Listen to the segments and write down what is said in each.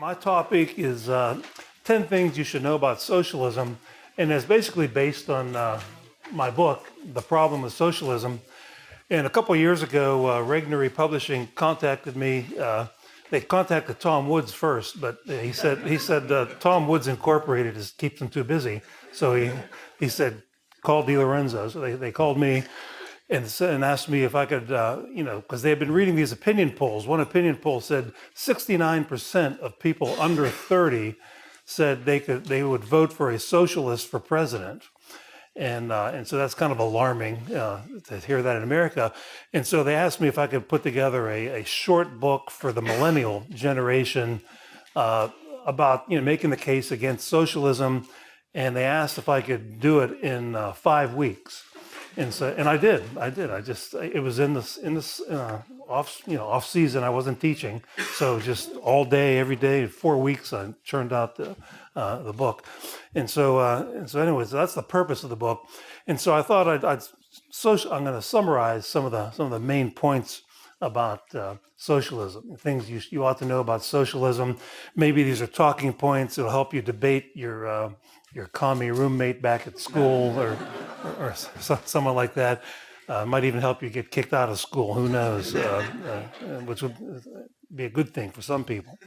My topic is 10 things you should know about socialism, and it's basically based on my book, The Problem with Socialism. And a couple of years ago, Regnery Publishing contacted me. They contacted Tom Woods first, but he said Tom Woods Incorporated keeps him too busy. So he said, call DiLorenzo. So they called me and asked me if I could, because they had been reading these opinion polls. One opinion poll said 69% of people under 30 said they would vote for a socialist for president. And so that's kind of alarming to hear that in America. And so they asked me if I could put together a short book for the millennial generation about making the case against socialism. And they asked if I could do it in 5 weeks. And I did. It was in this off season. I wasn't teaching, so just all day, every day, 4 weeks, I churned out the book. And so anyways, that's the purpose of the book. And so I thought I'm going to summarize some of the main points about socialism, things you ought to know about socialism. Maybe these are talking points that'll help you debate your commie roommate back at school or someone like that. Might even help you get kicked out of school. Who knows? Which would be a good thing for some people.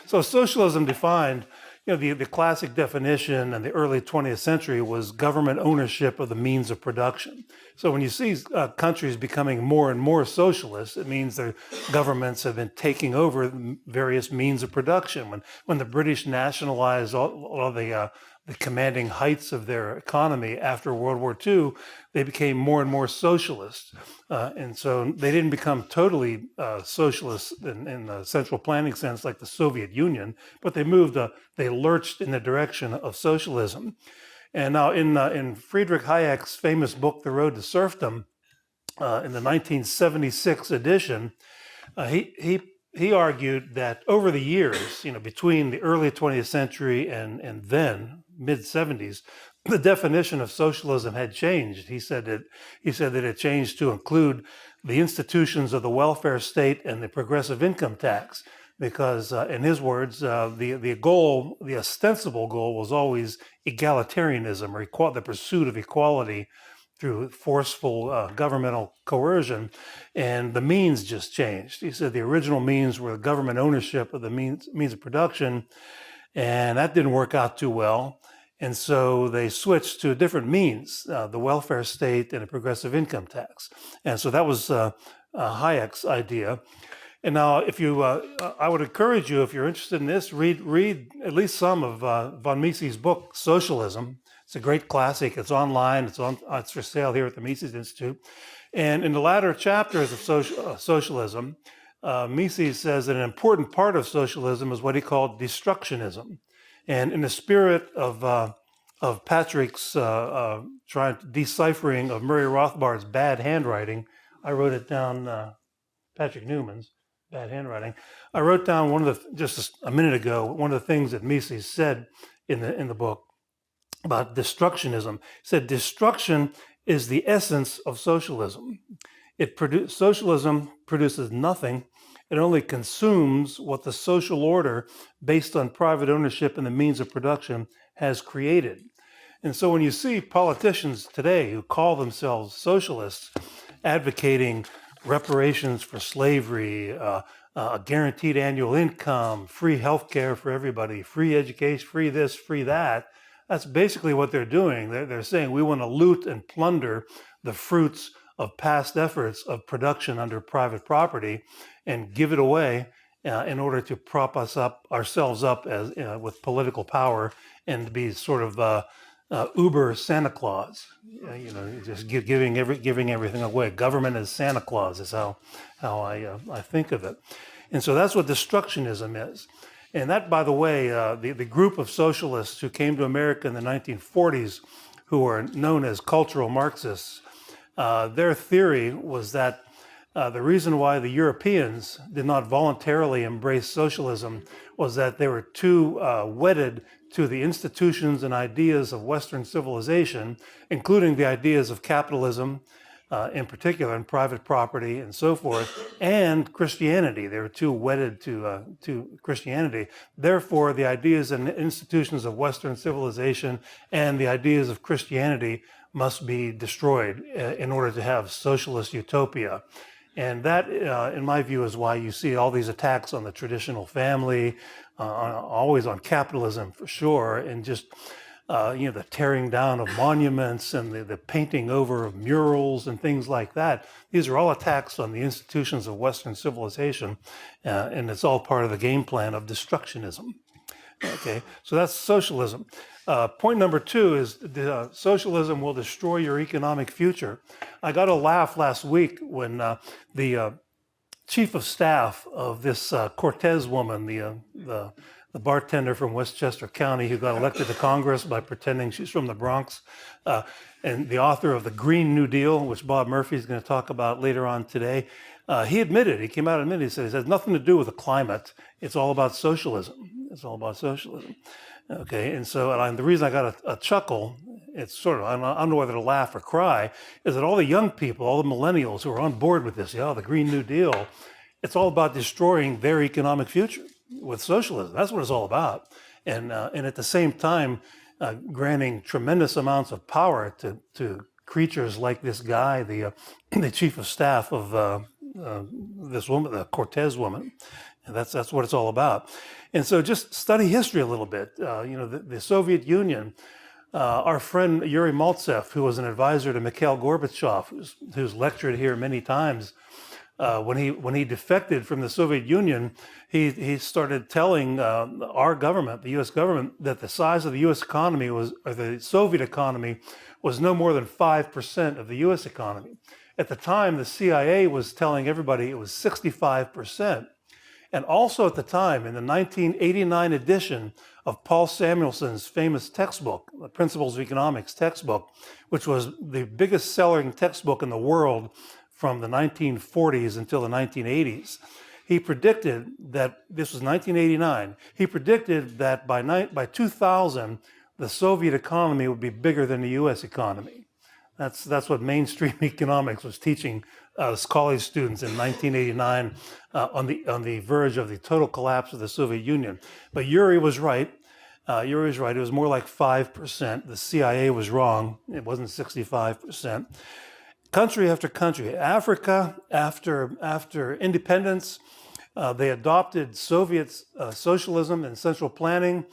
So socialism defined, the classic definition in the early 20th century was government ownership of the means of production. So when you see countries becoming more and more socialist, it means their governments have been taking over various means of production. When the British nationalized all the commanding heights of their economy after World War II, they became more and more socialist. And so they didn't become totally socialist in the central planning sense like the Soviet Union, but they lurched in the direction of socialism. And now in Friedrich Hayek's famous book, The Road to Serfdom, in the 1976 edition, he argued that over the years, between the early 20th century and then mid-70s, the definition of socialism had changed. He said that it changed to include the institutions of the welfare state and the progressive income tax, because in his words, the ostensible goal was always egalitarianism, or the pursuit of equality through forceful governmental coercion, and the means just changed. He said the original means were government ownership of the means of production, and that didn't work out too well. And so they switched to different means, the welfare state and a progressive income tax. And so that was Hayek's idea. And now, I would encourage you, if you're interested in this, read at least some of von Mises's book, Socialism. It's a great classic. It's online. It's for sale here at the Mises Institute. And in the latter chapters of socialism, Mises says that an important part of socialism is what he called destructionism. And in the spirit of Patrick's deciphering of Murray Rothbard's bad handwriting, I wrote it down. Patrick Newman's bad handwriting. I wrote down just a minute ago, one of the things that Mises said in the book about destructionism. He said destruction is the essence of socialism. Socialism produces nothing. It only consumes what the social order based on private ownership and the means of production has created. And so when you see politicians today who call themselves socialists advocating reparations for slavery, a guaranteed annual income, free health care for everybody, free education, free this, free that, that's basically what they're doing. They're saying we want to loot and plunder the fruits of past efforts of production under private property and give it away in order to prop ourselves up as with political power and to be sort of Uber Santa Claus, just giving everything away. Government is Santa Claus is how I think of it. And so that's what destructionism is. And that, by the way, the group of socialists who came to America in the 1940s, who are known as cultural Marxists, their theory was that the reason why the Europeans did not voluntarily embrace socialism was that they were too wedded to the institutions and ideas of Western civilization, including the ideas of capitalism, in particular, and private property and so forth, and Christianity. They were too wedded to Christianity. Therefore, the ideas and institutions of Western civilization and the ideas of Christianity must be destroyed in order to have socialist utopia. And that, in my view, is why you see all these attacks on the traditional family, always on capitalism for sure, and just the tearing down of monuments and the painting over of murals and things like that. These are all attacks on the institutions of Western civilization, and it's all part of the game plan of destructionism. Okay, so that's socialism. Point number 2 is socialism will destroy your economic future. I got a laugh last week when the chief of staff of this Cortez woman, the bartender from Westchester County who got elected to Congress by pretending she's from the Bronx, and the author of the Green New Deal, which Bob Murphy is going to talk about later on today, he came out and admitted, he said, it has nothing to do with the climate. It's all about socialism. It's all about socialism. Okay, and so the reason I got a chuckle, it's sort of, I don't know whether to laugh or cry, is that all the young people, all the millennials who are on board with this, the Green New Deal, it's all about destroying their economic future with socialism. That's what it's all about. And at the same time, granting tremendous amounts of power to creatures like this guy, the chief of staff of this woman, the Cortez woman. And that's what it's all about. And so just study history a little bit. The Soviet Union, our friend Yuri Maltsev, who was an advisor to Mikhail Gorbachev, who's lectured here many times, when he defected from the Soviet Union, he started telling our government, the U.S. government, that the size of the U.S. economy or the Soviet economy was no more than 5% of the U.S. economy. At the time, the CIA was telling everybody it was 65%. And also at the time, in the 1989 edition of Paul Samuelson's famous textbook, the Principles of Economics textbook, which was the biggest selling textbook in the world from the 1940s until the 1980s, he predicted that, this was 1989, he predicted that by 2000, the Soviet economy would be bigger than the US economy. That's what mainstream economics was teaching college students in 1989 on the verge of the total collapse of the Soviet Union. But Yuri was right. It was more like 5%. The CIA was wrong. It wasn't 65%. Country after country, Africa, after independence, they adopted Soviet socialism and central planning.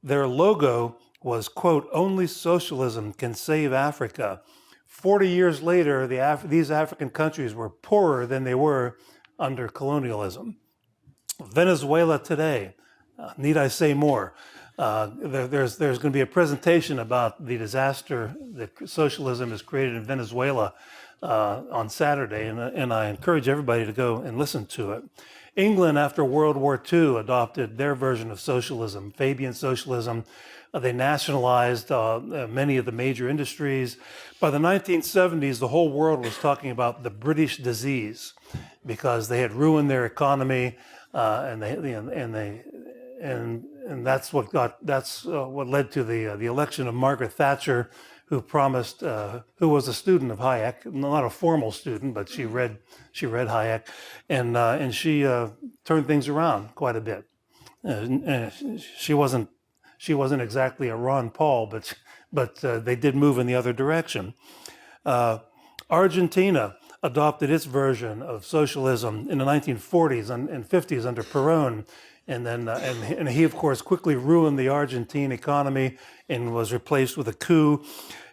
Their logo was, quote, "Only socialism can save Africa." 40 years later, these African countries were poorer than they were under colonialism. Venezuela today, need I say more? There's going to be a presentation about the disaster that socialism has created in Venezuela on Saturday, and I encourage everybody to go and listen to it. England, after World War II, adopted their version of socialism, Fabian socialism. They nationalized many of the major industries. By the 1970s, the whole world was talking about the British disease because they had ruined their economy, and that's what led to the election of Margaret Thatcher, who promised, who was a student of Hayek, not a formal student, but she read Hayek, and she turned things around quite a bit. She wasn't exactly a Ron Paul, but they did move in the other direction. Argentina adopted its version of socialism in the 1940s and 50s under Perón. And then, and he, of course, quickly ruined the Argentine economy and was replaced with a coup.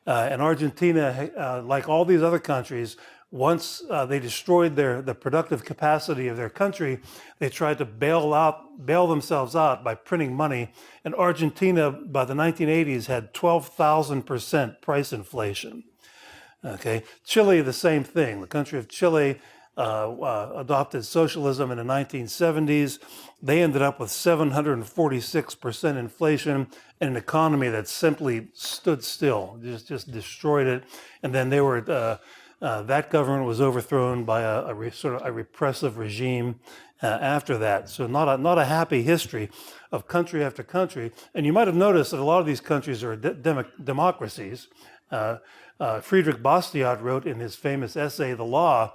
And Argentina, like all these other countries, once they destroyed the productive capacity of their country, they tried to bail themselves out by printing money. And Argentina, by the 1980s, had 12,000% price inflation. Okay, Chile, the same thing. The country of Chile adopted socialism in the 1970s. They ended up with 746% inflation and an economy that simply stood still, just destroyed it. And then they were that government was overthrown by a sort of a repressive regime after that. So not a happy history of country after country. And you might have noticed that a lot of these countries are democracies, Friedrich Bastiat wrote in his famous essay, The Law,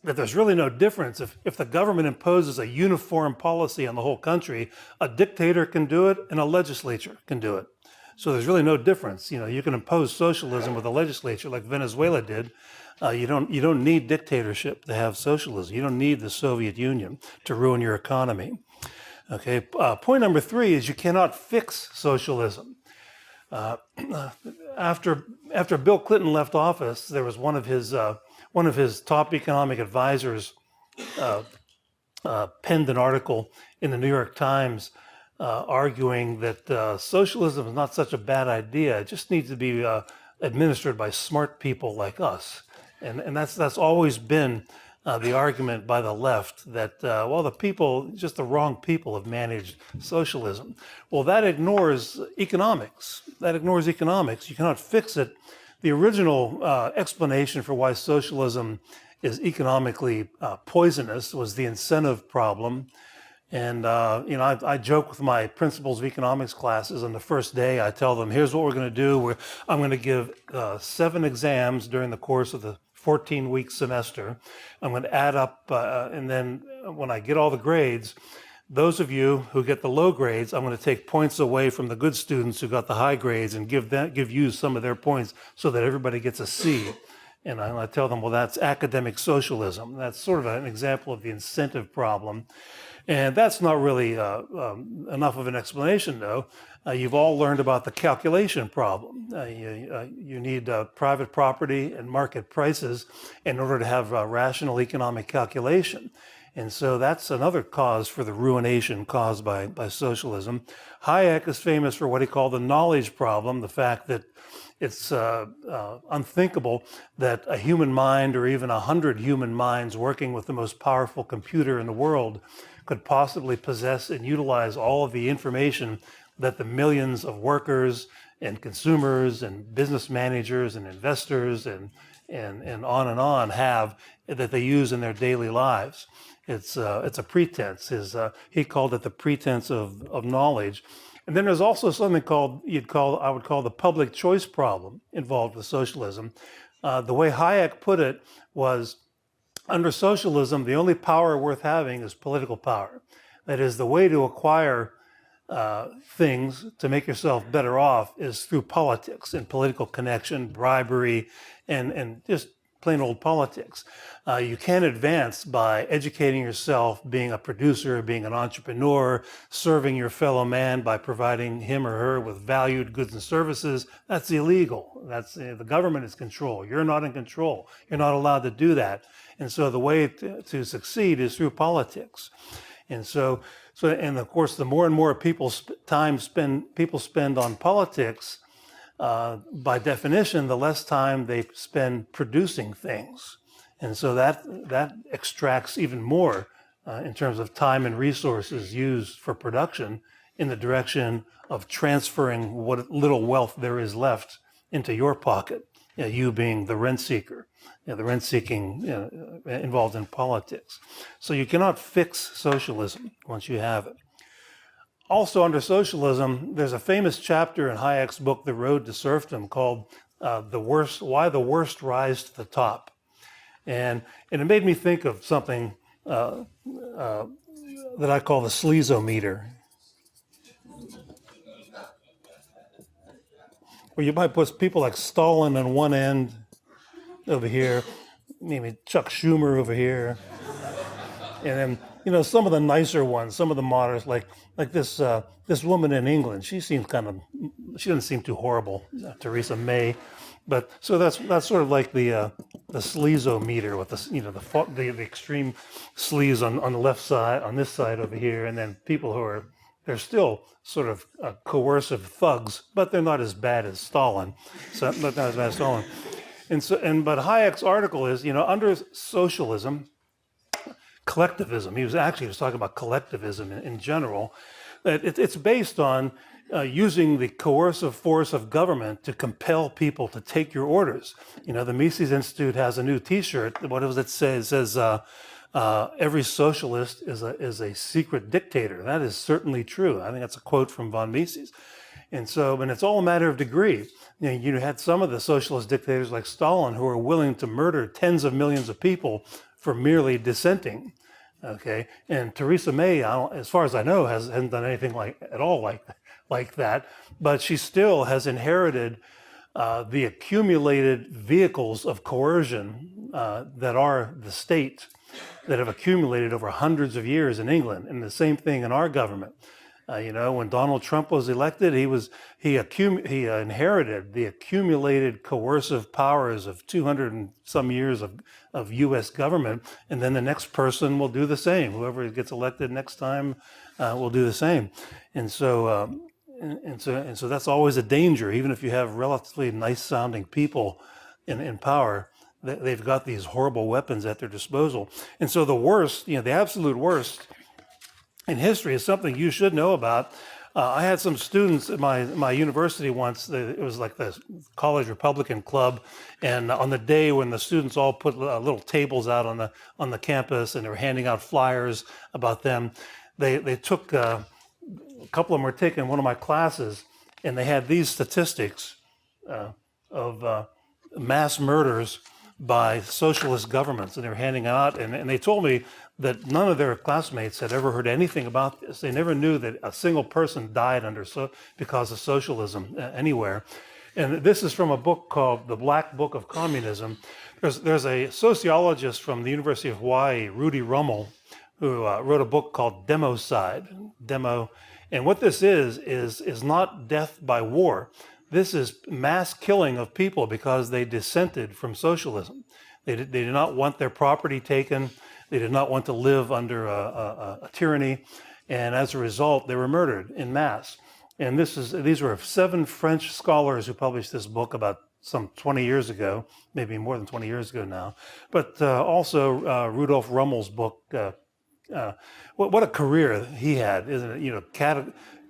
that there's really no difference. If the government imposes a uniform policy on the whole country, a dictator can do it and a legislature can do it. So there's really no difference. You can impose socialism with a legislature like Venezuela did. You don't need dictatorship to have socialism. You don't need the Soviet Union to ruin your economy. Okay. Point number 3 is you cannot fix socialism. After Bill Clinton left office, there was one of his top economic advisors penned an article in the New York Times arguing that socialism is not such a bad idea. It just needs to be administered by smart people like us. And that's always been the argument by the left that, just the wrong people have managed socialism. Well, that ignores economics. You cannot fix it. The original explanation for why socialism is economically poisonous was the incentive problem. And, I joke with my principles of economics classes. On the first day, I tell them, here's what we're going to do. I'm going to give 7 exams during the course of the 14-week semester. I'm going to add up, and then when I get all the grades, those of you who get the low grades, I'm going to take points away from the good students who got the high grades and give you some of their points so that everybody gets a C. And I tell them, well, that's academic socialism. That's sort of an example of the incentive problem. And that's not really enough of an explanation, though. You've all learned about the calculation problem. You need private property and market prices in order to have rational economic calculation. And so that's another cause for the ruination caused by socialism. Hayek is famous for what he called the knowledge problem, the fact that it's unthinkable that a human mind or even 100 human minds working with the most powerful computer in the world could possibly possess and utilize all of the information that the millions of workers and consumers and business managers and investors and on have that they use in their daily lives. It's a pretense. He called it the pretense of knowledge. And then there's also something I would call the public choice problem involved with socialism. The way Hayek put it was, under socialism, the only power worth having is political power. That is, the way to acquire things to make yourself better off is through politics and political connection, bribery, and just plain old politics. You can't advance by educating yourself, being a producer, being an entrepreneur, serving your fellow man by providing him or her with valued goods and services. That's illegal. The government is control. You're not in control. You're not allowed to do that. And so the way to succeed is through politics. And and of course, the more and more people spend on politics, by definition, the less time they spend producing things. And so that extracts even more in terms of time and resources used for production in the direction of transferring what little wealth there is left into your pocket, you being the rent seeker, the rent seeking involved in politics. So you cannot fix socialism once you have it. Also, under socialism, there's a famous chapter in Hayek's book, The Road to Serfdom, called Why the Worst Rise to the Top. And it made me think of something that I call the sleazometer, where you might put people like Stalin on one end over here, maybe Chuck Schumer over here, and then some of the nicer ones, some of the moderates, like this woman in England. She doesn't seem too horrible, Theresa May, but so that's sort of like the sleazometer with the extreme sleaze on the left side, on this side over here, and then people they're still sort of coercive thugs, but they're not as bad as Stalin. But Hayek's article is, under socialism, collectivism. He was talking about collectivism in general. It's based on using the coercive force of government to compel people to take your orders. The Mises Institute has a new T-shirt. What does it say? It says, every socialist is a secret dictator. That is certainly true. I think that's a quote from von Mises. And it's all a matter of degree. You had some of the socialist dictators like Stalin who were willing to murder tens of millions of people for merely dissenting. Okay, and Theresa May, as far as I know, hasn't done anything like that. But she still has inherited the accumulated vehicles of coercion that are the state, that have accumulated over hundreds of years in England, and the same thing in our government. When Donald Trump was elected, he inherited the accumulated coercive powers of 200 and some years of U.S. government, and then the next person will do the same. Whoever gets elected next time will do the same, and so that's always a danger. Even if you have relatively nice-sounding people in power, they've got these horrible weapons at their disposal. And so the worst, the absolute worst in history is something you should know about. I had some students at my university once. It was like the college Republican club, and on the day when the students all put little tables out on the campus, and they were handing out flyers about them, they took a couple of them were taking one of my classes, and they had these statistics of mass murders by socialist governments, and they were handing out, and they told me that none of their classmates had ever heard anything about this. They never knew that a single person died because of socialism anywhere. And this is from a book called The Black Book of Communism. There's a sociologist from the University of Hawaii, Rudy Rummel, who wrote a book called Democide. And what this is not death by war. This is mass killing of people because they dissented from socialism. They did not want their property taken. They did not want to live under a tyranny. And as a result, they were murdered en masse. And these were 7 French scholars who published this book about some 20 years ago, maybe more than 20 years ago now. But also Rudolf Rummel's book, what a career he had, isn't it?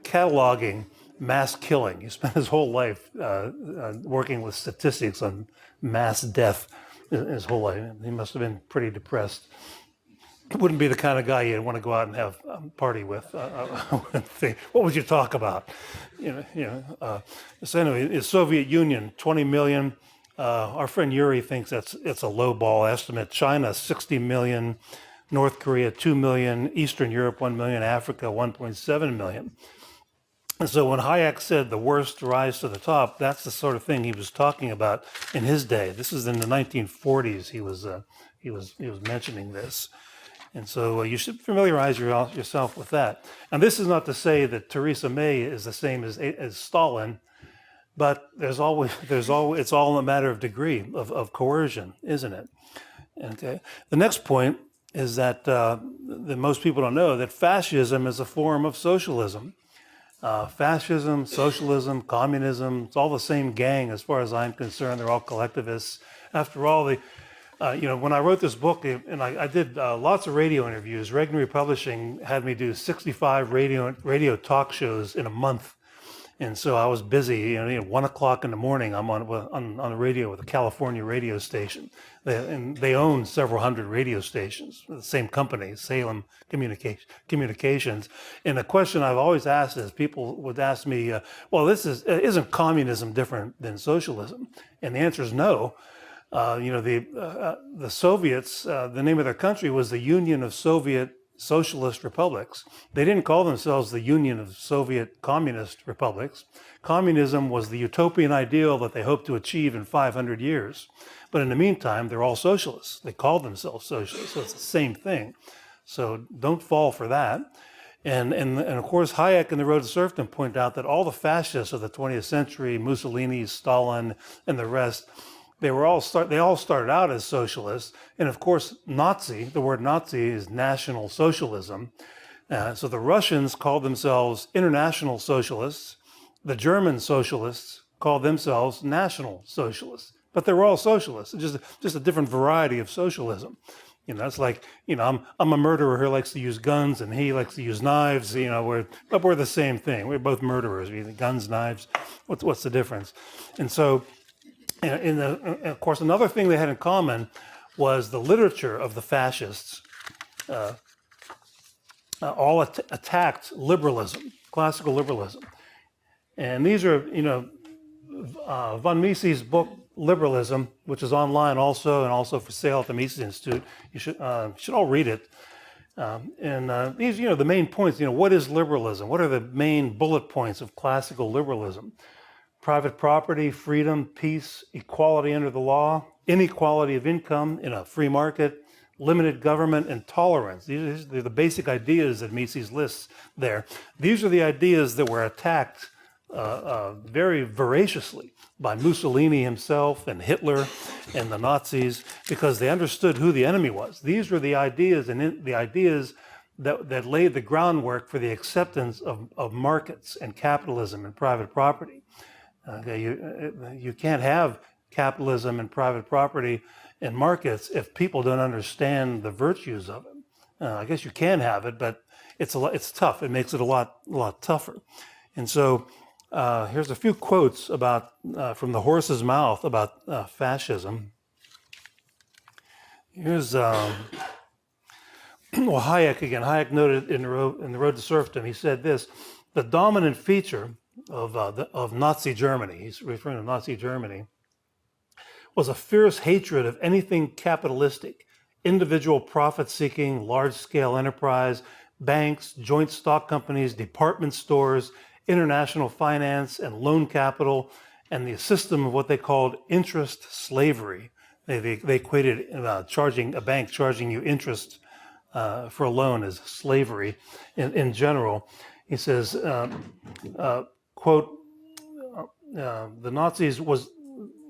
Cataloging mass killing. He spent his whole life working with statistics on mass death his whole life. He must have been pretty depressed. Wouldn't be the kind of guy you'd want to go out and have a party with. What would you talk about? So anyway, the Soviet Union, 20 million. Our friend Yuri thinks it's a low ball estimate. China, 60 million. North Korea, 2 million. Eastern Europe, 1 million. Africa, 1.7 million. And so when Hayek said the worst rise to the top, that's the sort of thing he was talking about in his day. This is in the 1940s. He was mentioning this. And so you should familiarize yourself with that. And this is not to say that Theresa May is the same as Stalin, but it's all a matter of degree of coercion, isn't it? Okay. The next point is that most people don't know that fascism is a form of socialism. Fascism, socialism, communism, it's all the same gang as far as I'm concerned. They're all collectivists. After all, when I wrote this book, and I did lots of radio interviews, Regnery Publishing had me do 65 radio talk shows in a month. And so I was busy, 1 o'clock in the morning, I'm on the radio with a California radio station. They own several hundred radio stations, the same company, Salem Communications. And the question I've always asked is, people would ask me, isn't communism different than socialism? And the answer is no. The Soviets, the name of their country was the Union of Soviet Socialist Republics. They didn't call themselves the Union of Soviet Communist Republics. Communism was the utopian ideal that they hoped to achieve in 500 years. But in the meantime, they're all socialists. They called themselves socialists, so it's the same thing. So don't fall for that. And of course, Hayek and The Road to Serfdom point out that all the fascists of the 20th century, Mussolini, Stalin, and the rest, they all started out as socialists. And of course, the word Nazi is National Socialism. So the Russians called themselves International Socialists. The German socialists called themselves National Socialists. But they were all socialists, just a different variety of socialism. It's like, I'm a murderer who likes to use guns, and he likes to use knives. We're the same thing. We're both murderers. Guns, knives. What's the difference? And so, of course, another thing they had in common was the literature of the fascists. All attacked liberalism, classical liberalism. And these are, von Mises' book Liberalism, which is online also and also for sale at the Mises Institute. You should all read it. And these, the main points, what is liberalism? What are the main bullet points of classical liberalism? Private property, freedom, peace, equality under the law, inequality of income in a free market, limited government, and tolerance. These are the basic ideas that Mises lists there. These are the ideas that were attacked very voraciously by Mussolini himself and Hitler and the Nazis because they understood who the enemy was. These were the ideas that laid the groundwork for the acceptance of markets and capitalism and private property. Okay, you can't have capitalism and private property and markets if people don't understand the virtues of it. I guess you can have it, but it's tough. It makes it a lot tougher. And so here's a few quotes about from the horse's mouth about fascism. Here's Hayek again. Hayek noted in the Road to Serfdom. He said this: the dominant feature of Nazi Germany, he's referring to Nazi Germany, was a fierce hatred of anything capitalistic, individual profit-seeking, large-scale enterprise, banks, joint stock companies, department stores, international finance and loan capital, and the system of what they called interest slavery. They equated a bank charging you interest for a loan as slavery in general. He says, quote, the Nazis was,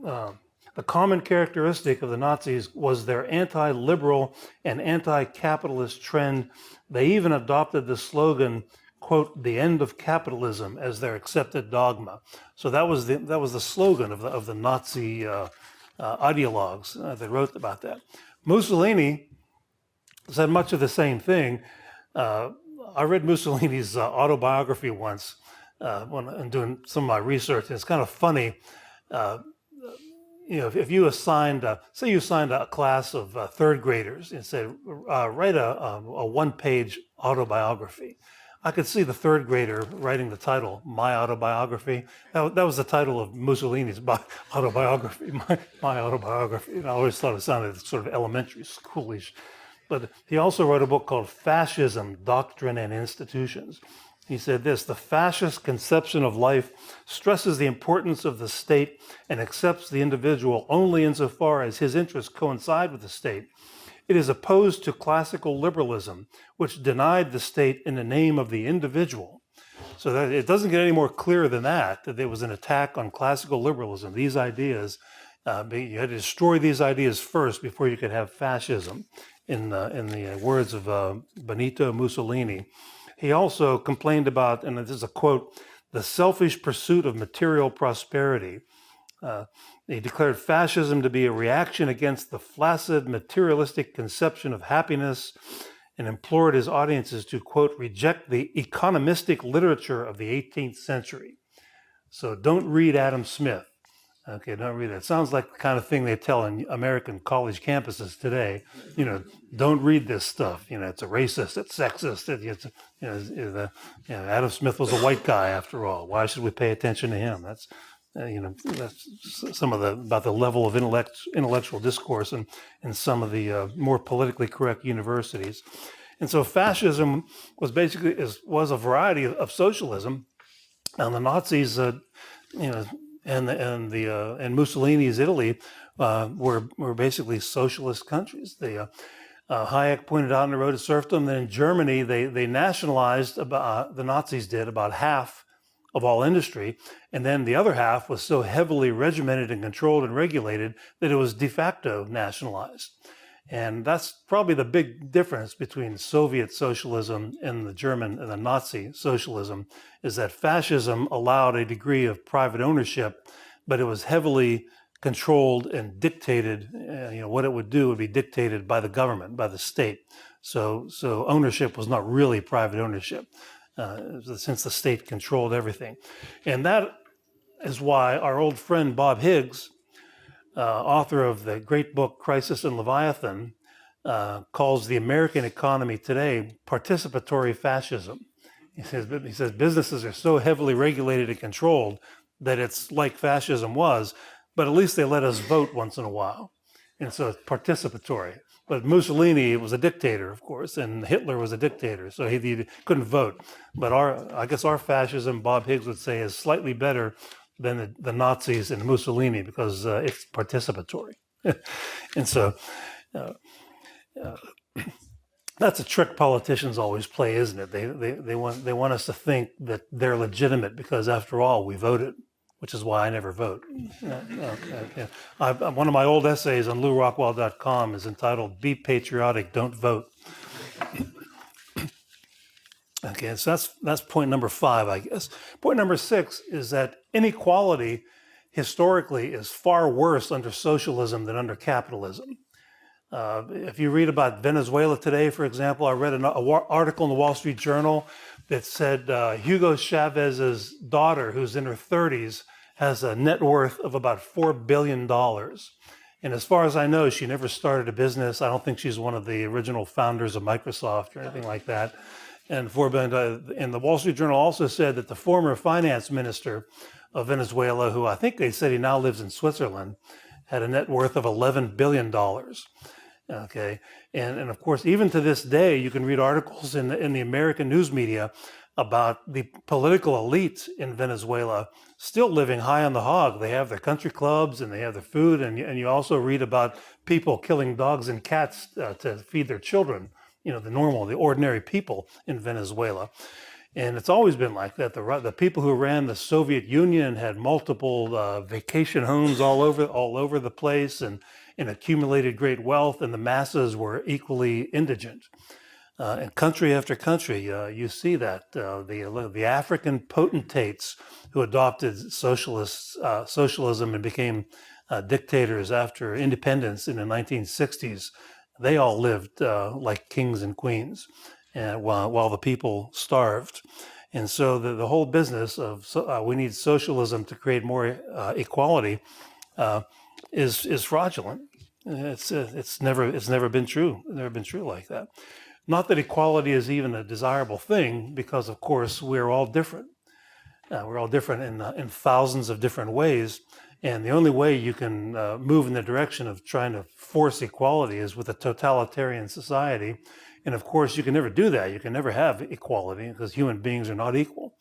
the common characteristic of the Nazis was their anti-liberal and anti-capitalist trend. They even adopted the slogan, quote, the end of capitalism as their accepted dogma. So that was the slogan of the Nazi ideologues that wrote about that. Mussolini said much of the same thing. I read Mussolini's autobiography once when I'm doing some of my research, and it's kind of funny. If you assigned, say you assigned a class of third graders and said, write a one-page autobiography. I could see the third grader writing the title, My Autobiography. That was the title of Mussolini's autobiography, My Autobiography. And I always thought it sounded sort of elementary schoolish. But he also wrote a book called Fascism, Doctrine and Institutions. He said this: the fascist conception of life stresses the importance of the state and accepts the individual only insofar as his interests coincide with the state. It is opposed to classical liberalism, which denied the state in the name of the individual. So that it doesn't get any more clear than that there was an attack on classical liberalism. These ideas, you had to destroy these ideas first before you could have fascism, in the words of Benito Mussolini. He also complained about, and this is a quote, the selfish pursuit of material prosperity. He declared fascism to be a reaction against the flaccid materialistic conception of happiness and implored his audiences to, quote, reject the economistic literature of the 18th century. So don't read Adam Smith. Okay, don't read that. It sounds like the kind of thing they tell in American college campuses today. Don't read this stuff. It's a racist, it's sexist. Adam Smith was a white guy after all. Why should we pay attention to him? That's some of about the level of intellectual discourse in some of the more politically correct universities. And so fascism was was a variety of socialism, and the Nazis, and Mussolini's Italy were basically socialist countries. Hayek pointed out in the Road to Serfdom that in Germany they nationalized the Nazis did about half of all industry, and then the other half was so heavily regimented and controlled and regulated that it was de facto nationalized. And that's probably the big difference between Soviet socialism and the German and the Nazi socialism, is that fascism allowed a degree of private ownership, but it was heavily controlled and dictated. What it would do would be dictated by the government, by the state. So ownership was not really private ownership, since the state controlled everything. And that is why our old friend Bob Higgs, author of the great book Crisis in Leviathan, calls the American economy today participatory fascism. He says businesses are so heavily regulated and controlled that it's like fascism was, but at least they let us vote once in a while. And so it's participatory. But Mussolini was a dictator, of course, and Hitler was a dictator, so he couldn't vote. But I guess our fascism, Bob Higgs would say, is slightly better than the Nazis and Mussolini because it's participatory. And so that's a trick politicians always play, isn't it? They want us to think that they're legitimate because, after all, we voted, which is why I never vote. One of my old essays on LouRockwell.com is entitled "Be Patriotic, Don't Vote." Okay, so that's point number 5, I guess. Point number 6 is that inequality historically is far worse under socialism than under capitalism. If you read about Venezuela today, for example, I read an article in the Wall Street Journal that said Hugo Chavez's daughter, who's in her 30s, has a net worth of about $4 billion. And as far as I know, she never started a business. I don't think she's one of the original founders of Microsoft or anything like that. And $4 billion. And the Wall Street Journal also said that the former finance minister of Venezuela, who I think they said he now lives in Switzerland, had a net worth of $11 billion. Okay, and of course, even to this day, you can read articles in the American news media about the political elite in Venezuela still living high on the hog. They have their country clubs and they have their food, and you also read about people killing dogs and cats to feed their children. The ordinary people in Venezuela. And it's always been like that. The people who ran the Soviet Union had multiple vacation homes all over the place and accumulated great wealth, and the masses were equally indigent. And country after country, you see that the African potentates who adopted socialism and became dictators after independence in the 1960s, they all lived like kings and queens, and while the people starved. And so the whole business of we need socialism to create more equality is fraudulent. It's never been true. Never been true like that. Not that equality is even a desirable thing, because of course we're all different. We're all different in thousands of different ways. And the only way you can move in the direction of trying to force equality is with a totalitarian society. And of course, you can never do that. You can never have equality because human beings are not equal.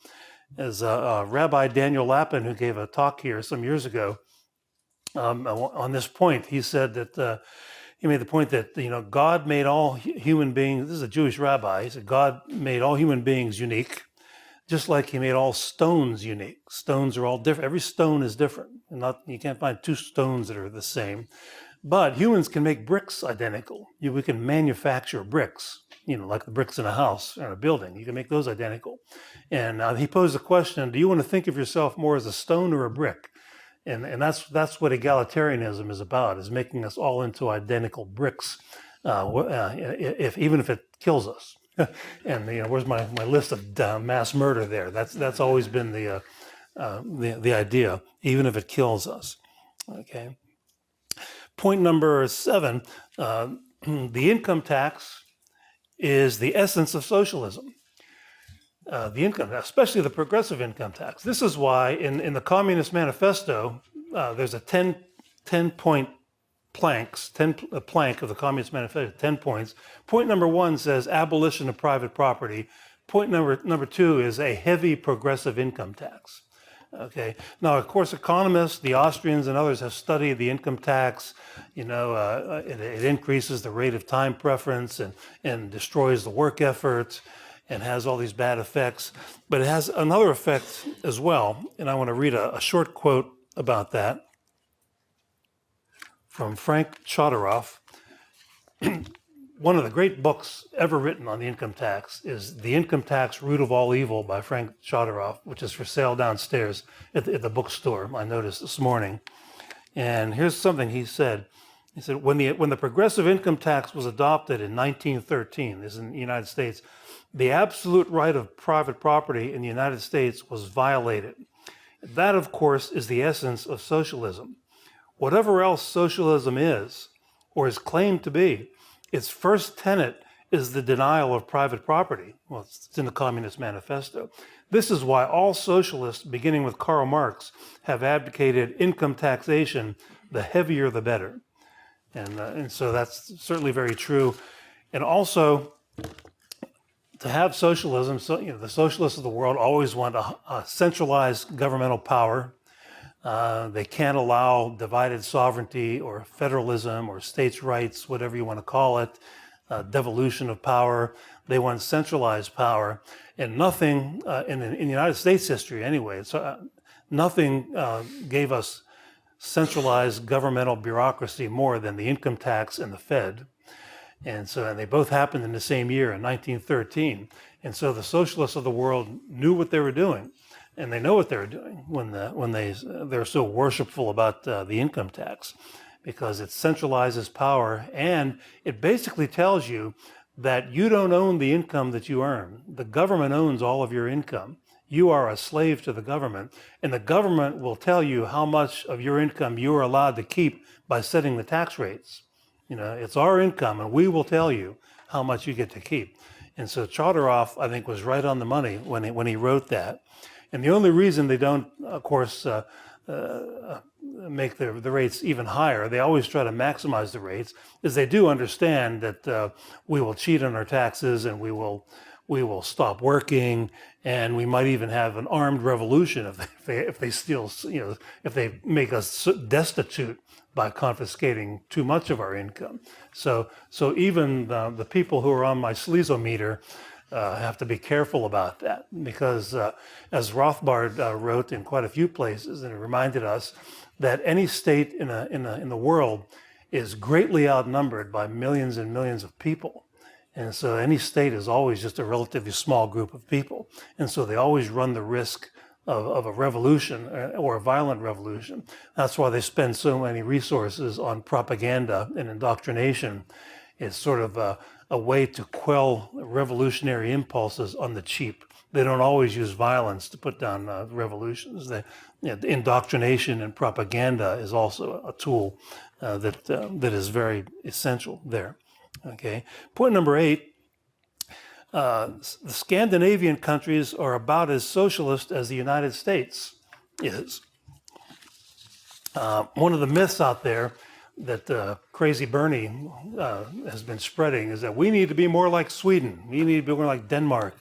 As Rabbi Daniel Lapin, who gave a talk here some years ago on this point, he said that he made the point that God made all human beings. This is a Jewish rabbi. He said God made all human beings unique, just like he made all stones unique. Stones are all different. Every stone is different. You can't find two stones that are the same. But humans can make bricks identical. We can manufacture bricks, like the bricks in a house or a building. You can make those identical. And he posed the question, do you want to think of yourself more as a stone or a brick? And that's what egalitarianism is about, is making us all into identical bricks, even if it kills us. And where's my list of mass murder there? That's always been the idea, even if it kills us. Okay. Point number 7: the income tax is the essence of socialism. The income, especially the progressive income tax. This is why in the Communist Manifesto there's a 10-point plank of the Communist Manifesto, 10 points. Point number 1 says abolition of private property. Point number 2 is a heavy progressive income tax. Okay. Now, of course, economists, the Austrians and others have studied the income tax. It increases the rate of time preference and destroys the work effort and has all these bad effects. But it has another effect as well. And I want to read a short quote about that from Frank Chodoroff. One of the great books ever written on the income tax is The Income Tax, Root of All Evil by Frank Chodoroff, which is for sale downstairs at the bookstore, I noticed this morning. And here's something he said. He said, when the progressive income tax was adopted in 1913, this is in the United States, the absolute right of private property in the United States was violated. That, of course, is the essence of socialism. Whatever else socialism is, or is claimed to be, its first tenet is the denial of private property. Well, it's in the Communist Manifesto. This is why all socialists, beginning with Karl Marx, have advocated income taxation, the heavier the better. And so that's certainly very true. And also, to have socialism, so the socialists of the world always want a centralized governmental power. They can't allow divided sovereignty or federalism or states' rights, whatever you want to call it, devolution of power. They want centralized power. And nothing in United States history anyway, nothing gave us centralized governmental bureaucracy more than the income tax and the Fed. And they both happened in the same year in 1913. And so the socialists of the world knew what they were doing, and they know what they're doing when they're so worshipful about the income tax, because it centralizes power and it basically tells you that you don't own the income that you earn. The government owns all of your income. You are a slave to the government, and the government will tell you how much of your income you are allowed to keep by setting the tax rates. It's our income, and we will tell you how much you get to keep. And so Chodorov, I think, was right on the money when he wrote that. And the only reason they don't, of course, make the rates even higher, they always try to maximize the rates, is they do understand that we will cheat on our taxes, and we will stop working, and we might even have an armed revolution if they steal, if they make us destitute by confiscating too much of our income. So even the people who are on my sleazometer have to be careful about that, because as Rothbard wrote in quite a few places, and it reminded us that any state in the world is greatly outnumbered by millions and millions of people. And so any state is always just a relatively small group of people. And so they always run the risk of a revolution or a violent revolution. That's why they spend so many resources on propaganda and indoctrination. It's sort of a way to quell revolutionary impulses on the cheap. They don't always use violence to put down revolutions. Indoctrination and propaganda is also a tool that is very essential there. Okay. Point number 8. The Scandinavian countries are about as socialist as the United States is. One of the myths out there that Crazy Bernie has been spreading is that we need to be more like Sweden. We need to be more like Denmark.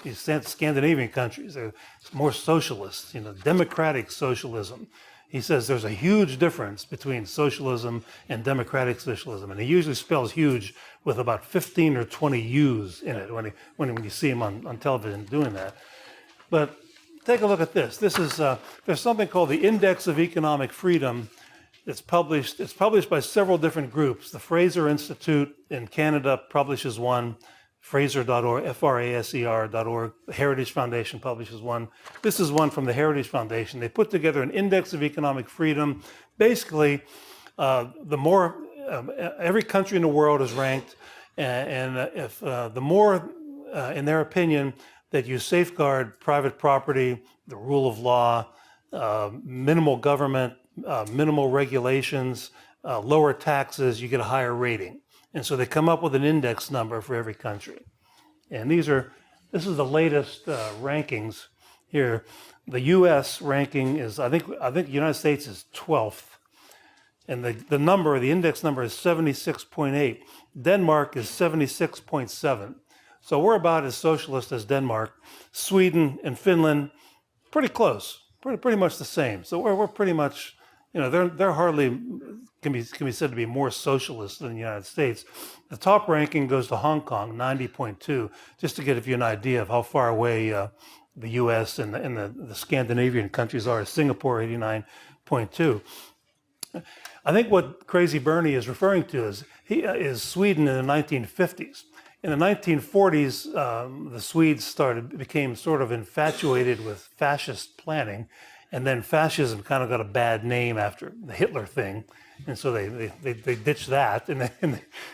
These Scandinavian countries are more socialist, democratic socialism. He says there's a huge difference between socialism and democratic socialism, and he usually spells huge with about 15 or 20 U's in it when you see him on television doing that. But take a look at this. This is there's something called the Index of Economic Freedom. It's published by several different groups. The Fraser Institute in Canada publishes one. Fraser.org, Fraser.org. The Heritage Foundation publishes one. This is one from the Heritage Foundation. They put together an index of economic freedom. Basically, every country in the world is ranked, and if the more, in their opinion, that you safeguard private property, the rule of law, minimal government, minimal regulations, lower taxes, you get a higher rating. And so they come up with an index number for every country. And this is the latest rankings here. The U.S. ranking is, I think the United States is 12th. And the index number is 76.8. Denmark is 76.7. So we're about as socialist as Denmark. Sweden and Finland, pretty close, pretty much the same. So we're pretty much, they're hardly can be said to be more socialist than the United States. The top ranking goes to Hong Kong, 90.2, just to give you an idea of how far away the U.S. and the Scandinavian countries are. Singapore, 89.2. I think what Crazy Bernie is referring to is Sweden in the 1950s. In the 1940s, the Swedes became sort of infatuated with fascist planning, and then fascism kind of got a bad name after the Hitler thing, and so they ditched that,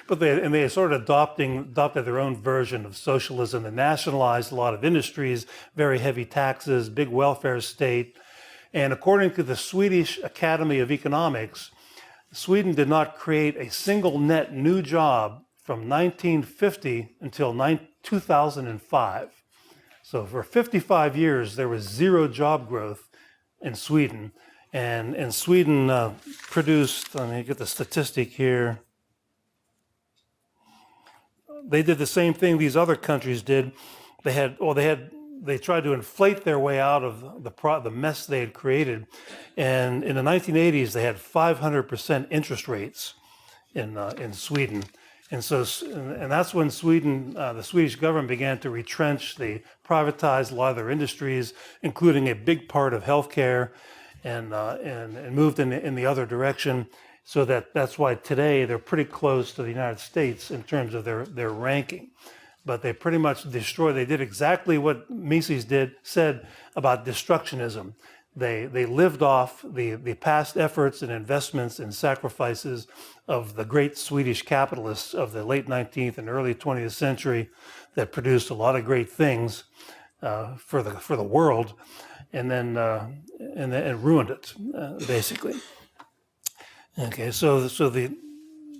but they sort of adopted their own version of socialism. They nationalized a lot of industries, very heavy taxes, big welfare state, and according to the Swedish Academy of Economics, Sweden did not create a single net new job from 1950 until 2005. So for 55 years, there was zero job growth in Sweden. And Sweden produced, let me get the statistic here. They did the same thing these other countries did. They tried to inflate their way out of the mess they had created. And in the 1980s, they had 500% interest rates in Sweden. And that's when the Swedish government began to retrench. They privatized a lot of their industries, including a big part of healthcare, and moved in the other direction. So that's why today they're pretty close to the United States in terms of their ranking. But they pretty much destroyed. They did exactly what Mises said about destructionism. They lived off the past efforts and investments and sacrifices of the great Swedish capitalists of the late 19th and early 20th century that produced a lot of great things for the world, and then ruined it basically. Okay, so the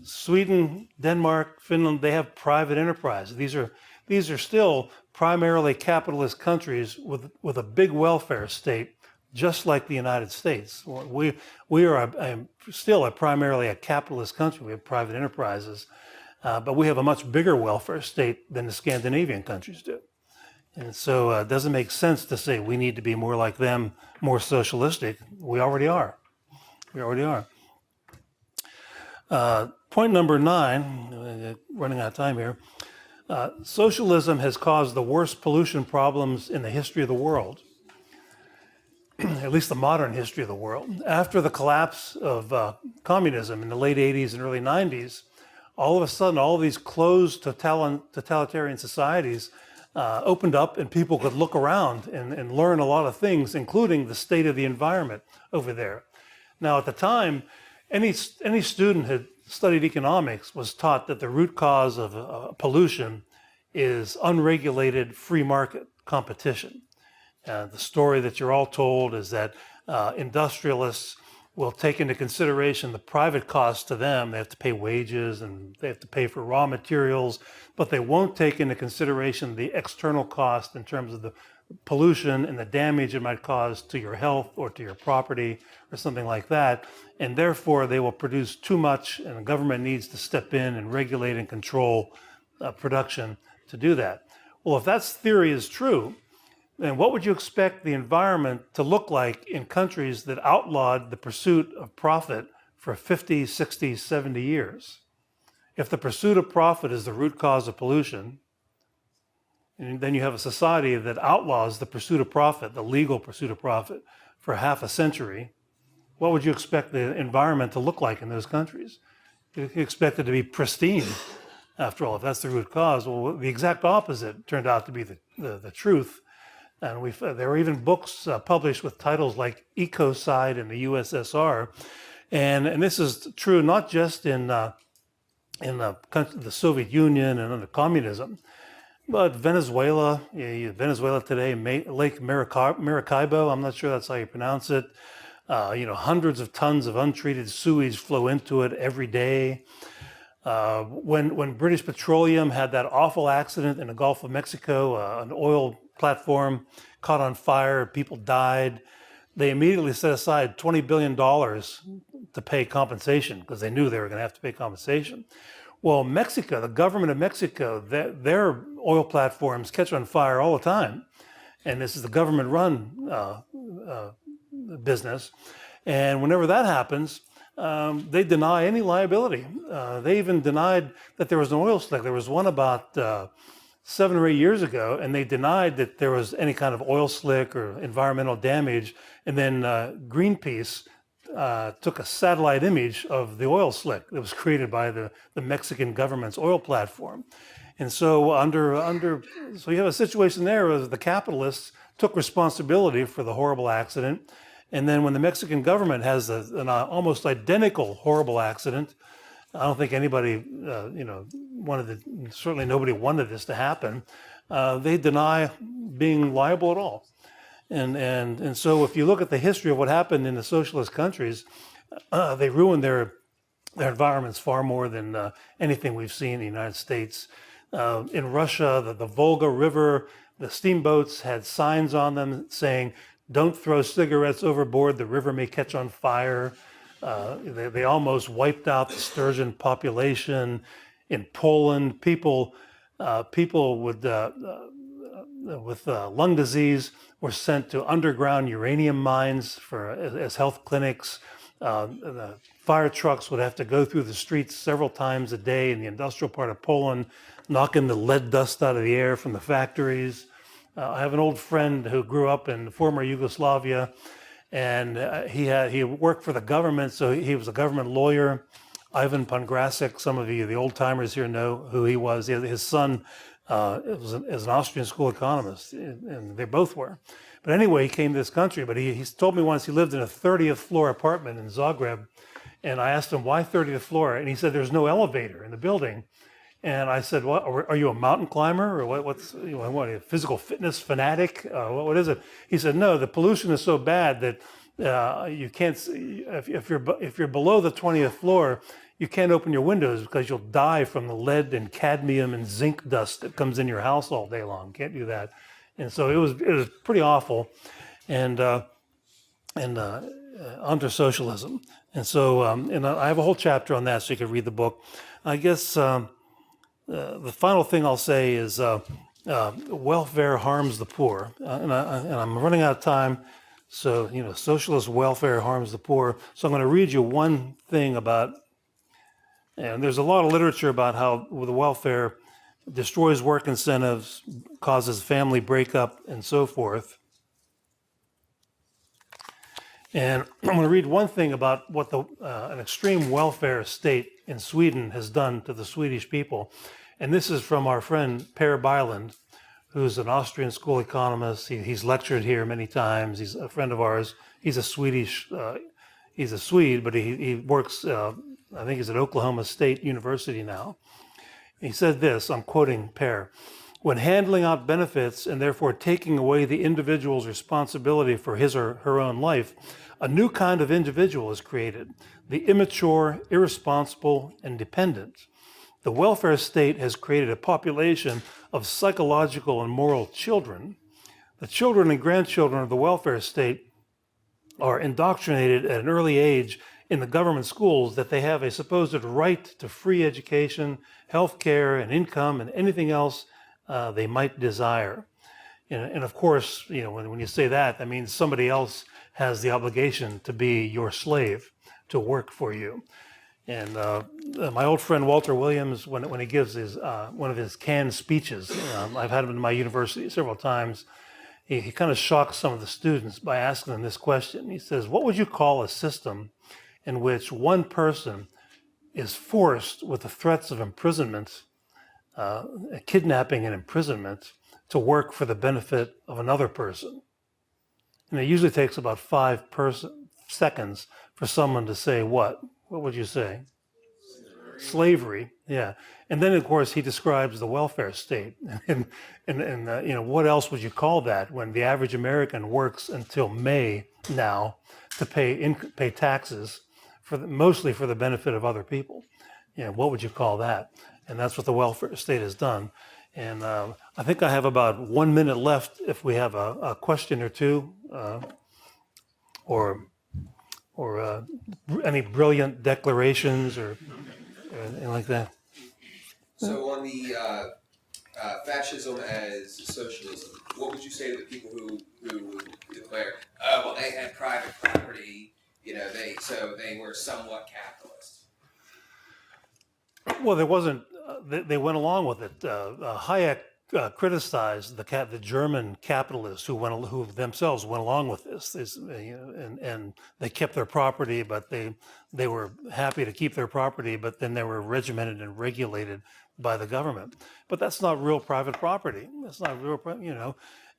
Sweden, Denmark, Finland, they have private enterprise. These are still primarily capitalist countries with a big welfare state, just like the United States. We are still primarily a capitalist country. We have private enterprises, but we have a much bigger welfare state than the Scandinavian countries do. And so it doesn't make sense to say we need to be more like them, more socialistic. We already are. We already are. Point number 9, running out of time here. Socialism has caused the worst pollution problems in the history of the world, at least the modern history of the world. After the collapse of communism in the late 80s and early 90s, all of a sudden, all these closed totalitarian societies opened up, and people could look around and learn a lot of things, including the state of the environment over there. Now, at the time, any student who had studied economics was taught that the root cause of pollution is unregulated free market competition. The story that you're all told is that industrialists will take into consideration the private costs to them. They have to pay wages and they have to pay for raw materials, but they won't take into consideration the external cost in terms of the pollution and the damage it might cause to your health or to your property or something like that. And therefore, they will produce too much, and the government needs to step in and regulate and control production to do that. Well, if that theory is true, then what would you expect the environment to look like in countries that outlawed the pursuit of profit for 50, 60, 70 years? If the pursuit of profit is the root cause of pollution, and then you have a society that outlaws the pursuit of profit, the legal pursuit of profit, for half a century, what would you expect the environment to look like in those countries? You expect it to be pristine, after all, if that's the root cause. Well, the exact opposite turned out to be the truth. And there were even books published with titles like Ecocide in the USSR. And this is true not just in the Soviet Union and under communism, but Venezuela today, Lake Maracaibo, I'm not sure that's how you pronounce it. Hundreds of tons of untreated sewage flow into it every day. When British Petroleum had that awful accident in the Gulf of Mexico, an oil platform caught on fire, people died, they immediately set aside $20 billion to pay compensation because they knew they were going to have to pay compensation. Well, Mexico, the government of Mexico, their oil platforms catch on fire all the time. And this is the government-run business. And whenever that happens, they deny any liability. They even denied that there was an oil slick. There was one about 7 or 8 years ago, and they denied that there was any kind of oil slick or environmental damage. And then Greenpeace took a satellite image of the oil slick that was created by the Mexican government's oil platform. And so so you have a situation there where the capitalists took responsibility for the horrible accident. And then when the Mexican government has an almost identical horrible accident, I don't think anybody, certainly nobody wanted this to happen. They deny being liable at all. And so if you look at the history of what happened in the socialist countries, they ruined their Their environment's far more than anything we've seen in the United States. In Russia, the Volga River, the steamboats had signs on them saying, "Don't throw cigarettes overboard, the river may catch on fire." They almost wiped out the sturgeon population. In Poland, people with lung disease were sent to underground uranium mines as health clinics. The fire trucks would have to go through the streets several times a day in the industrial part of Poland, knocking the lead dust out of the air from the factories. I have an old friend who grew up in former Yugoslavia, and he worked for the government, so he was a government lawyer. Ivan Pongrasic, some of you, the old timers here, know who he was. His son is an Austrian school economist, and they both were. But anyway, he came to this country, but he told me once he lived in a 30th floor apartment in Zagreb, and I asked him, why 30th floor? And he said, there's no elevator in the building. And I said, what, are you a mountain climber, or what's, what, a physical fitness fanatic? What is it? He said, no, the pollution is so bad that you can't, if you're below the 20th floor, you can't open your windows because you'll die from the lead and cadmium and zinc dust that comes in your house all day long. Can't do that. And so it was pretty awful, and under socialism. And so and I have a whole chapter on that, so you can read the book. I guess the final thing I'll say is welfare harms the poor, and I'm running out of time. So socialist welfare harms the poor. So I'm going to read you one thing about. And there's a lot of literature about how the welfare destroys work incentives, causes family breakup, and so forth. And I'm going to read one thing about what an extreme welfare state in Sweden has done to the Swedish people. And this is from our friend Per Byland, who's an Austrian school economist. He's lectured here many times. He's a friend of ours. He's a Swede, but he works, I think he's at Oklahoma State University now. He said this, I'm quoting Per, when handling out benefits and therefore taking away the individual's responsibility for his or her own life, a new kind of individual is created, the immature, irresponsible, and dependent. The welfare state has created a population of psychological and moral children. The children and grandchildren of the welfare state are indoctrinated at an early age in the government schools that they have a supposed right to free education, health care, and income, and anything else they might desire. And of course, when you say that, that means somebody else has the obligation to be your slave, to work for you. And my old friend Walter Williams, when he gives one of his canned speeches, I've had him in my university several times, he kind of shocks some of the students by asking them this question. He says, what would you call a system in which one person is forced with the threats of imprisonment, kidnapping and imprisonment, to work for the benefit of another person? And it usually takes about 5 seconds for someone to say what? What would you say? Slavery, yeah. And then, of course, he describes the welfare state. And what else would you call that when the average American works until May now to pay taxes, mostly for the benefit of other people? What would you call that? And that's what the welfare state has done. And I think I have about 1 minute left if we have a question or two, or any brilliant declarations or anything like that. So on the fascism as socialism, what would you say to the people who declare, well, they had private property, they were somewhat capitalist? Well, there wasn't. They went along with it. Hayek criticized the German capitalists who themselves went along with this. And they kept their property, but they were happy to keep their property, but then they were regimented and regulated by the government. But that's not real private property. That's not real.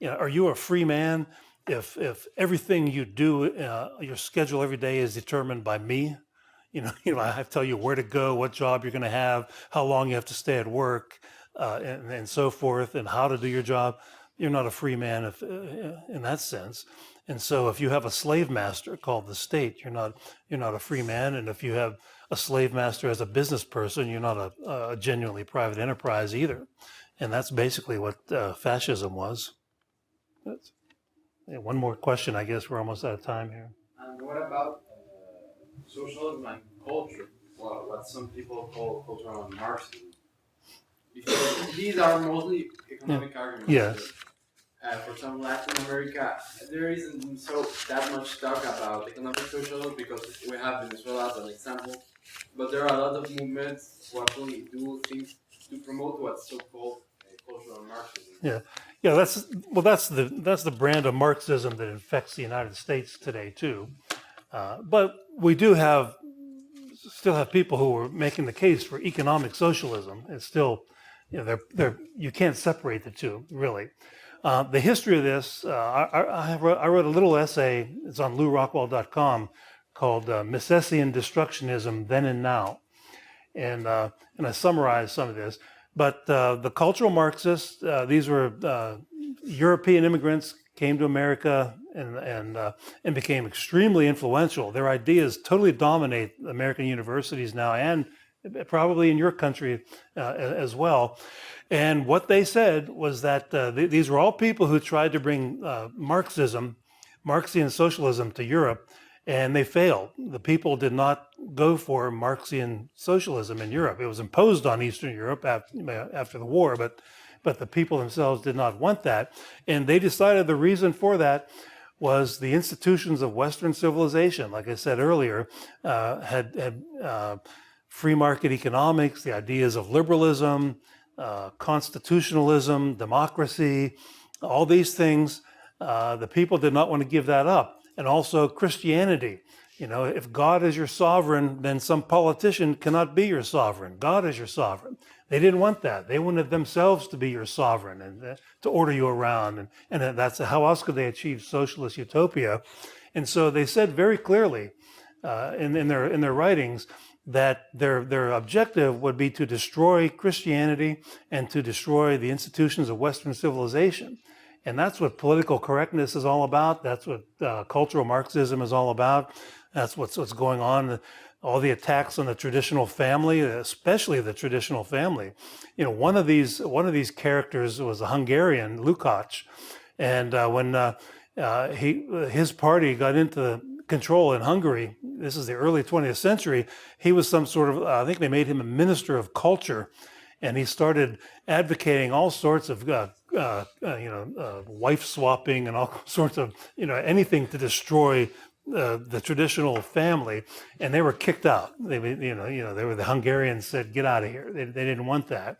Are you a free man if everything you do, your schedule every day is determined by me? I have to tell you where to go, what job you're going to have, how long you have to stay at work, and so forth, and how to do your job. you're not a free man in that sense. And so if you have a slave master called the state, you're not a free man. And if you have a slave master as a business person, you're not a genuinely private enterprise either. And that's basically what fascism was. Yeah, one more question, I guess we're almost out of time here. And what about socialism and culture? Well, what some people call cultural Marxism. Because these are mostly economic arguments. Yes. For example, Latin America, there isn't that much talk about economic socialism because we have Venezuela as an example. But there are a lot of movements who actually do things to promote what's so-called cultural Marxism. Yeah. That's the brand of Marxism that infects the United States today too. But we do still have people who are making the case for economic socialism. It's still, you can't separate the two really. The history of this, I wrote a little essay. It's on LouRockwell.com called "Misesian Destructionism Then and Now," and I summarized some of this. But the cultural Marxists, these were European immigrants, came to America and became extremely influential. Their ideas totally dominate American universities now, and probably in your country as well. And what they said was that these were all people who tried to bring Marxian socialism to Europe, and they failed. The people did not go for Marxian socialism in Europe. It was imposed on Eastern Europe after the war, but the people themselves did not want that. And they decided the reason for that was the institutions of Western civilization, like I said earlier, had free market economics, the ideas of liberalism, constitutionalism, democracy, all these things. The people did not want to give that up. And also Christianity. If God is your sovereign, then some politician cannot be your sovereign. God is your sovereign. They didn't want that. They wanted themselves to be your sovereign and to order you around. And that's how else could they achieve socialist utopia? And so they said very clearly in their writings that their objective would be to destroy Christianity and to destroy the institutions of Western civilization. And that's what political correctness is all about. That's what cultural Marxism is all about. That's what's going on. All the attacks on the traditional family, especially the traditional family. One of these characters was a Hungarian, Lukács, and when his party got into control in Hungary, this is the early 20th century. He was some sort of, I think they made him a minister of culture, and he started advocating all sorts of wife swapping and all sorts of anything to destroy the traditional family, and they were kicked out. They were the Hungarians said, "Get out of here." They didn't want that,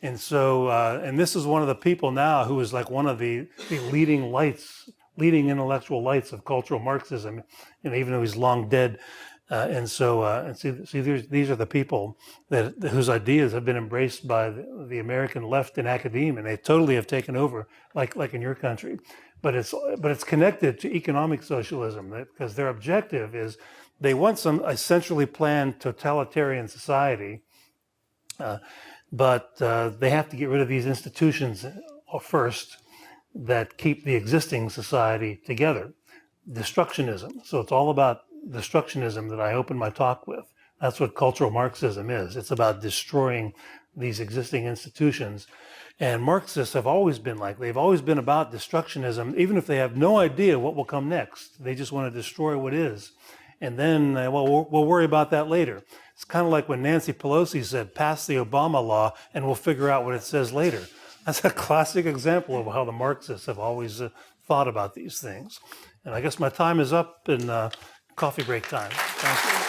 and so and this is one of the people now who is like one of the leading intellectual lights of cultural Marxism, even though he's long dead. And see, these are the people whose ideas have been embraced by the American left in academia, and they totally have taken over, like in your country. But it's connected to economic socialism because their objective is they want a centrally planned totalitarian society, but they have to get rid of these institutions first that keep the existing society together. Destructionism. So it's all about destructionism that I opened my talk with. That's what cultural Marxism is. It's about destroying these existing institutions. And Marxists have always been they've always been about destructionism, even if they have no idea what will come next. They just want to destroy what is. And then, we'll worry about that later. It's kind of like when Nancy Pelosi said, pass the Obama law and we'll figure out what it says later. That's a classic example of how the Marxists have always thought about these things. And I guess my time is up in coffee break time. Thank you.